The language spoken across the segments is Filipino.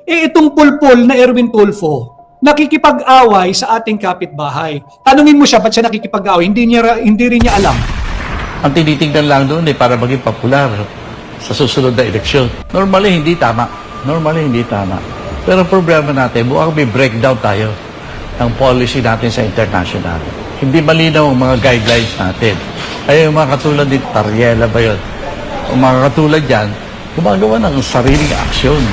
Itong pulpul na Erwin Tulfo, nakikipag-away sa ating kapitbahay. Tanungin mo siya, ba't siya nakikipag-away? Hindi rin niya alam. Ang tinitingnan lang doon ay para maging popular sa susunod na eleksyon. Normally, hindi tama. Pero ang problema natin, mukhang may breakdown tayo ng policy natin sa international. Hindi malinaw ang mga guidelines natin. Ay yung mga katulad ni Tariela ba yun? Ang mga katulad yan, gumagawa ng sariling aksyon.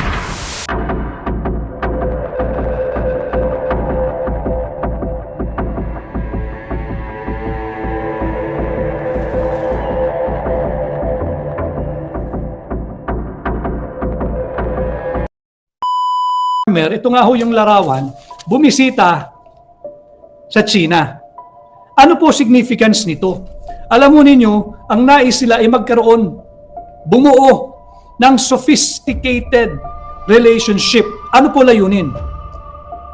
Ito nga ho yung larawan, bumisita sa China. Ano po significance nito? Alam mo ninyo, ang nais sila ay bumuo ng sophisticated relationship. Ano po layunin?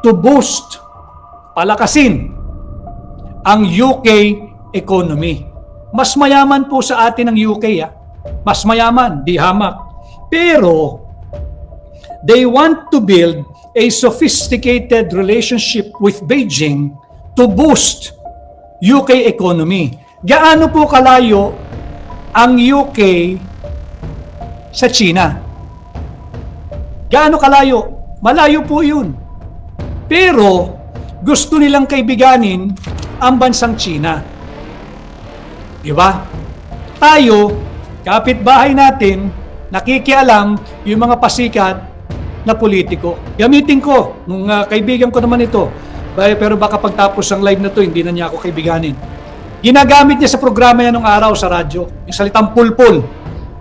To boost, palakasin ang UK economy. Mas mayaman po sa atin ang UK. Mas mayaman, di hamak. Pero they want to build a sophisticated relationship with Beijing to boost UK economy. Gaano po kalayo ang UK sa China? Gaano kalayo? Malayo po yun. Pero gusto nilang kaibiganin ang bansang China. Di ba? Tayo, kapitbahay natin, nakikialam yung mga pasikat na politiko. Gamitin ko, nung kaibigan ko naman ito, pero baka pagtapos ang live na to, hindi na niya ako kaibiganin. Ginagamit niya sa programa yan nung araw sa radyo, yung salitang pulpul.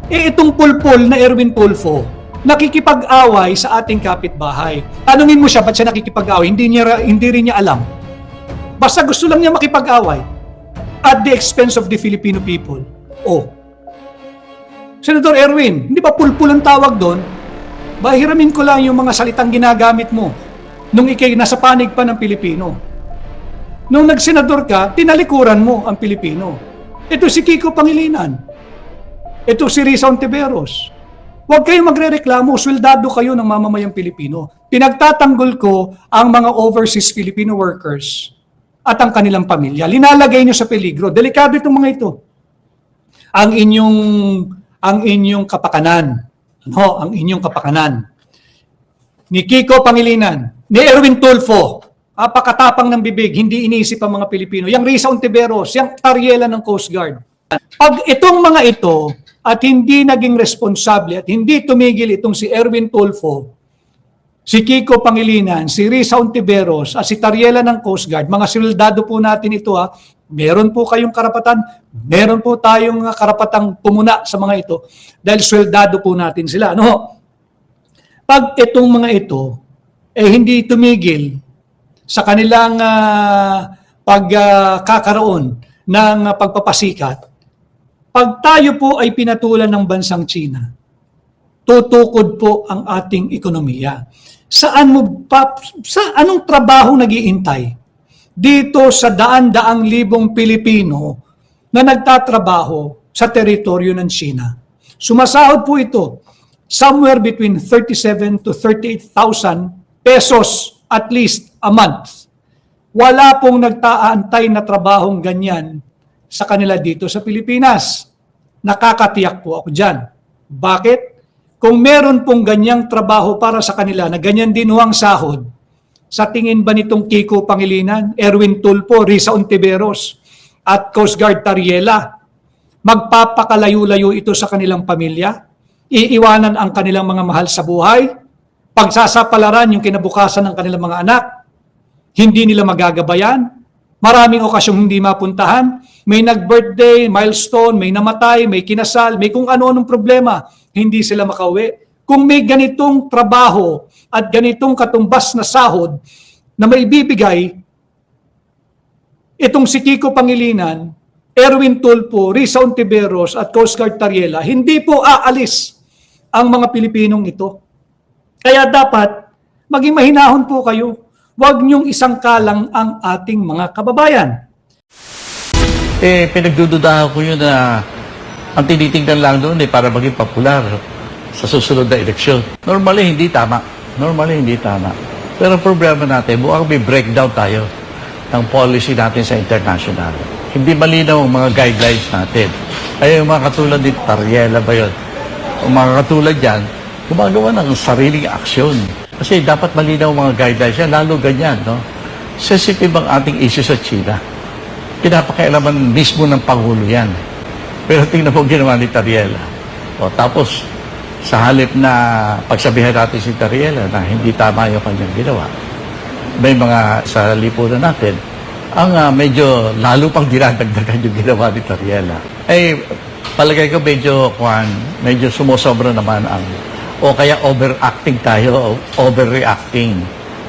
Itong pulpul na Erwin Tulfo, nakikipag-away sa ating kapitbahay. Tanungin mo siya, ba't siya nakikipag-away? Hindi rin niya alam. Basta gusto lang niya makipag-away at the expense of the Filipino people. Senator Erwin, hindi ba pulpul ang tawag doon? Bahiramin ko lang yung mga salitang ginagamit mo nung ikay nasa panig pa ng Pilipino. Nung nagsenador ka, tinalikuran mo ang Pilipino. Ito si Kiko Pangilinan. Ito si Risa Ontiveros. Huwag kayong magrereklamo, sweldado kayo ng mamamayang Pilipino. Pinagtatanggol ko ang mga overseas Filipino workers at ang kanilang pamilya. Linalagay nyo sa peligro. Delikado itong mga ito. Ang inyong kapakanan. Ang inyong kapakanan. Ni Kiko Pangilinan, ni Erwin Tulfo, apakatapang ng bibig, hindi iniisip ang mga Pilipino. Yang Risa Ontiveros, yang Tariela ng Coast Guard. Pag itong mga ito at hindi naging responsable at hindi tumigil itong si Erwin Tulfo, si Kiko Pangilinan, si Risa Ontiveros at si Tariela ng Coast Guard, mga sildado po natin ito meron po kayong karapatan, meron po tayong karapatang pumuna sa mga ito dahil sweldado po natin sila. Pag itong mga ito hindi tumigil sa kanilang pagkakaroon ng pagpapasikat, pag tayo po ay pinatulan ng bansang China, tutukod po ang ating ekonomiya. Sa anong trabaho nag-iintay? Dito sa daan-daang libong Pilipino na nagtatrabaho sa teritoryo ng China. Sumasahod po ito somewhere between 37 to 38,000 pesos at least a month. Wala pong nagtaantay na trabahong ganyan sa kanila dito sa Pilipinas. Nakakatiyak po ako dyan. Bakit? Kung meron pong ganyang trabaho para sa kanila na ganyan din ang sahod, sa tingin ba nitong Kiko Pangilinan, Erwin Tulfo, Risa Ontiveros, at Coast Guard Tariela, magpapakalayo-layo ito sa kanilang pamilya? Iiwanan ang kanilang mga mahal sa buhay? Pagsasapalaran yung kinabukasan ng kanilang mga anak? Hindi nila magagabayan? Maraming okasyong hindi mapuntahan? May nag-birthday, milestone, may namatay, may kinasal, may kung ano-anong problema, hindi sila makauwi. Kung may ganitong trabaho at ganitong katumbas na sahod na may bibigay, itong si Kiko Pangilinan, Erwin Tulfo, Risa Ontiveros at Coast Guard Tariela, hindi po aalis ang mga Pilipinong ito. Kaya dapat maging mahinahon po kayo. Huwag niyong isangkalang ang ating mga kababayan. Pinagdududahan ko yun na ang tinitingnan lang doon ay para maging popular sa susunod na eleksyon. Normally, hindi tama. Normally, hindi tama. Pero ang problema natin, mukhang may breakdown tayo ng policy natin sa international. Hindi malinaw ang mga guidelines natin. Ay, yung mga katulad ni Tariela ba yun? Ang mga katulad yan, gumagawa ng sariling aksyon. Kasi dapat malinaw ang mga guidelines yan, lalo ganyan, no? Sensitive ang ating issue sa China. Pinapakialaman mismo ng Pangulo yan. Pero tingnan mo ginawa ni Tariela. O, tapos, sa halip na pagsabihan natin si Tariela na hindi tama yung kanyang ginawa, may mga sa lipunan natin, ang medyo lalo pang dinadagdagan yung ginawa ni Tariela. Eh, palagay ko medyo sumusobra naman ang, o kaya overacting tayo, overreacting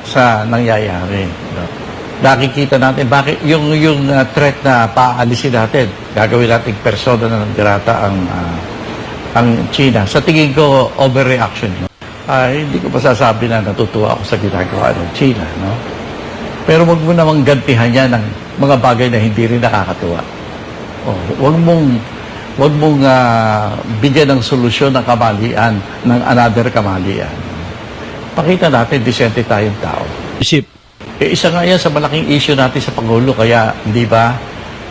sa nangyayari. No? Nakikita natin, bakit yung threat na paalisin natin, gagawin natin persona na ng dirata ang China. Sa tingin ko, overreaction. No? Hindi ko masasabi na natutuwa ako sa ginagawa ng China. No? Pero wag mo namang gantihan yan ng mga bagay na hindi rin nakakatuwa. Wag mong bigyan ng solusyon ng kamalian, ng another kamalian. Pakita natin, disente tayong tao. Isa nga yan sa malaking issue natin sa Pangulo. Kaya, hindi ba,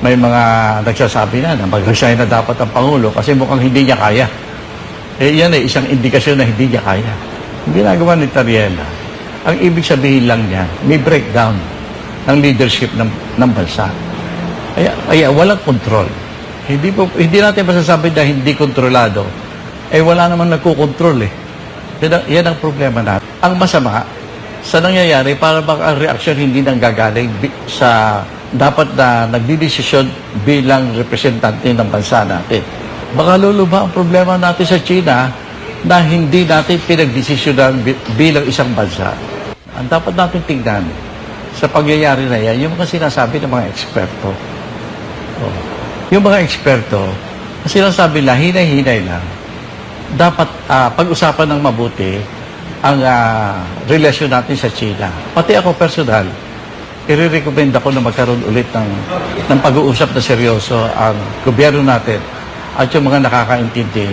may mga nagsasabi na mag-resign na dapat ang Pangulo kasi mukhang hindi niya kaya. Yan isang indikasyon na hindi niya kaya. Ang ginagawa ni Tariela, ang ibig sabihin lang niya, may breakdown ng leadership ng bansa. Kaya walang control. Hindi natin masasabi na hindi kontrolado. Wala naman nagkukontrol eh. Yan ang problema natin. Ang masama, sa nangyayari, para bang ang reaksyon hindi nang gagaling sa dapat na nagdidesisyon bilang representante ng bansa natin. Baka luluba ang problema natin sa China na hindi natin pinagdesisyonan bilang isang bansa. Ang dapat natin tingnan sa pangyayari na yan, yung mga sinasabi ng mga eksperto. Yung mga eksperto, sinasabi lang, hinay-hinay lang. Dapat pag-usapan ng mabuti ang relasyon natin sa China. Pati ako personal, i-recommend ako na magkaroon ulit ng pag-uusap na seryoso ang gobyerno natin at yung mga nakakaintindi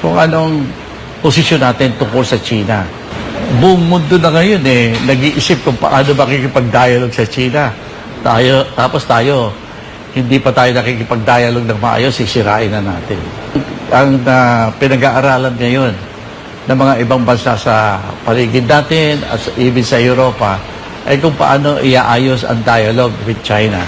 kung anong posisyon natin tungkol sa China. Buong mundo na ngayon nag-iisip kung paano makikipag-dialogue sa China. Tapos tayo, hindi pa tayo nakikipag-dialogue ng maayos, sisirain na natin. Ang pinag-aaralan ngayon ng mga ibang bansa sa paligid natin at even sa Europa ay kung paano iaayos ang dialogue with China.